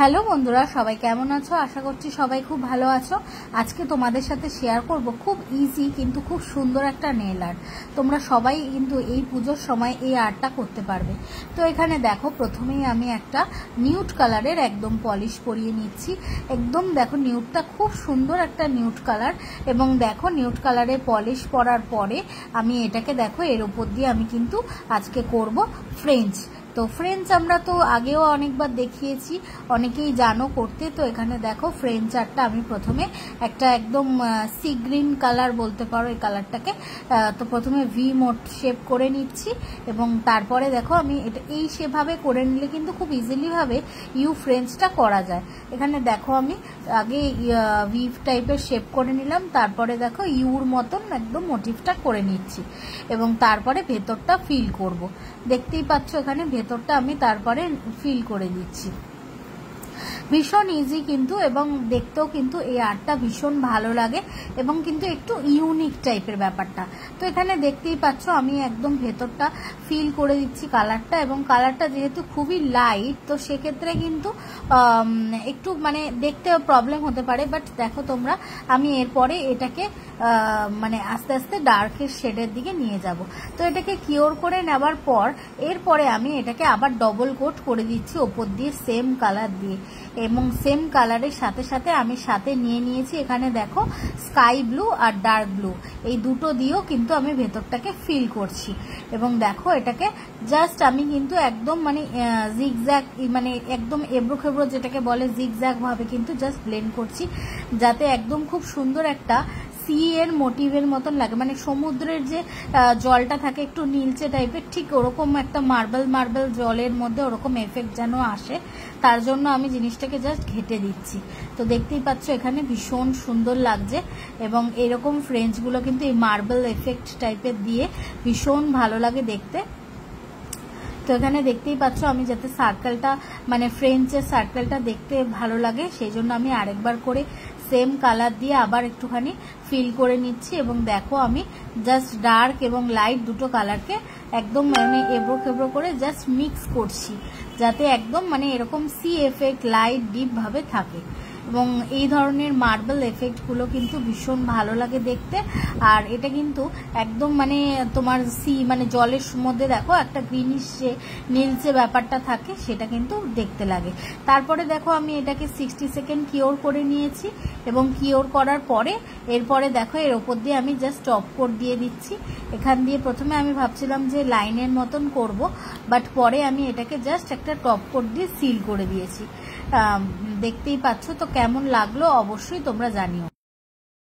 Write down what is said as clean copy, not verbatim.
Hello বন্ধুরা, সবাই কেমন আছো? আশা করছি সবাই খুব ভালো আছো। আজকে তোমাদের সাথে শেয়ার করব খুব ইজি কিন্তু খুব সুন্দর একটা নেল আর্ট। তোমরা সবাই কিন্তু এই পুজোর সময় এই আর্টটা করতে পারবে। তো এখানে দেখো, প্রথমেই আমি একটা নিউড কালারের একদম পলিশ করিয়ে নিচ্ছি। একদম দেখো, নিউডটা খুব সুন্দর একটা নিউড কালার। এবং দেখো, নিউড কালারে পলিশ করার পরে আমি এটাকে দেখো এর উপর দিয়ে আমি কিন্তু আজকে করব ফ্রেঞ্চ। তো ফ্রেঞ্চ আমরা তো আগেও অনেকবার দেখিয়েছি, অনেকেই জানো করতে। তো এখানে দেখো ফ্রেঞ্চ আর্টটা আমি প্রথমে একটা একদম সি গ্রিন কালার বলতে পারো এই কালারটাকে। তো প্রথমে ভি মোড শেপ করে নিচ্ছি এবং তারপরে দেখো আমি এটা এই সেভাবে করে নিলে কিন্তু খুব ইজিলি ভাবে ইউ ফ্রেঞ্চটা করা যায়। এখানে দেখো আমি আগে ভি টাইপের শেপ করে নিলাম, তারপরে দেখো ইউর মতন একদম মোটিভটা করে নিচ্ছি এবং তারপরে ভেতরটা ফিল করব। দেখতেই পাচ্ছ এখানে ভেতরটা আমি তারপরে ফিল করে দিচ্ছি। ভীষণ ইজি কিন্তু, এবং দেখতেও কিন্তু এই আর্টটা ভীষণ ভালো লাগে এবং কিন্তু একটু ইউনিক টাইপের ব্যাপারটা। তো এখানে দেখতেই পাচ্ছ আমি একদম ভেতরটা ফিল করে দিচ্ছি কালারটা, এবং কালারটা যেহেতু খুবই লাইট তো সেক্ষেত্রে কিন্তু একটু মানে দেখতে প্রবলেম হতে পারে। বাট দেখো তোমরা, আমি এরপরে এটাকে মানে আস্তে আস্তে ডার্কের শেডের দিকে নিয়ে যাব। তো এটাকে কিওর করে নেওয়ার পর এরপরে আমি এটাকে আবার ডবল কোট করে দিচ্ছি ওপর দিয়ে সেম কালার দিয়ে, এবং সেম কালারের সাথে সাথে আমি সাথে নিয়ে নিয়েছি এখানে দেখো স্কাই ব্লু আর ডার্ক ব্লু, এই দুটো দিয়েও কিন্তু আমি ভেতরটাকে ফিল করছি। এবং দেখো এটাকে জাস্ট আমি কিন্তু একদম মানে জিগজ্যাগ মানে একদম এবড়ো খেবড়ো যেটাকে বলে জিগজ্যাগ ভাবে কিন্তু জাস্ট ব্লেন্ড করছি, যাতে একদম খুব সুন্দর একটা সি এর মোটিভের মতন লাগে। মানে সমুদ্রের যে জলটা থাকে একটু নীলচে টাইপের, ঠিক ওরকম একটা মার্বেল জলের মধ্যে ওরকম এফেক্ট যেন আসে, তার জন্য আমি জিনিসটাকে জাস্ট ঘেটে দিচ্ছি। তো দেখতেই পাচ্ছ এখানে ভীষণ সুন্দর লাগছে, এবং এরকম ফ্রেঞ্চগুলো কিন্তু এই মার্বেল এফেক্ট টাইপের দিয়ে ভীষণ ভালো লাগে দেখতে। তো এখানে দেখতেই পাচ্ছ আমি যাতে সার্কেলটা মানে ফ্রেঞ্চের সার্কেলটা দেখতে ভালো লাগে সেই জন্য আমি আরেকবার করে সেম কালার দিয়ে আবার একটুখানি ফিল করে নিচ্ছি। এবং দেখো আমি জাস্ট ডার্ক এবং লাইট দুটো কালারকে একদম মানে এবড়ো খেবড়ো করে জাস্ট মিক্স করছি, যাতে একদম মানে এরকম সি এফেক্ট লাইট ডিপ ভাবে থাকে। এবং এই ধরনের মার্বেল এফেক্টগুলো কিন্তু ভীষণ ভালো লাগে দেখতে। আর এটা কিন্তু একদম মানে তোমার সি মানে জলের মধ্যে দেখো একটা গ্রিনিশ যে নীলচে ব্যাপারটা থাকে সেটা কিন্তু দেখতে লাগে। তারপরে দেখো আমি এটাকে 60 সেকেন্ড কিওর করে নিয়েছি, এবং কিওর করার পরে এরপরে দেখো এর ওপর দিয়ে আমি জাস্ট টপ কোট দিয়ে দিচ্ছি। এখান দিয়ে প্রথমে আমি ভাবছিলাম যে লাইনের মতন করব, বাট পরে আমি এটাকে জাস্ট একটা টপ কোট দিয়ে সিল করে দিয়েছি। দেখতেই পাচ্ছ। তো কেমন লাগলো অবশ্যই তোমরা জানিও।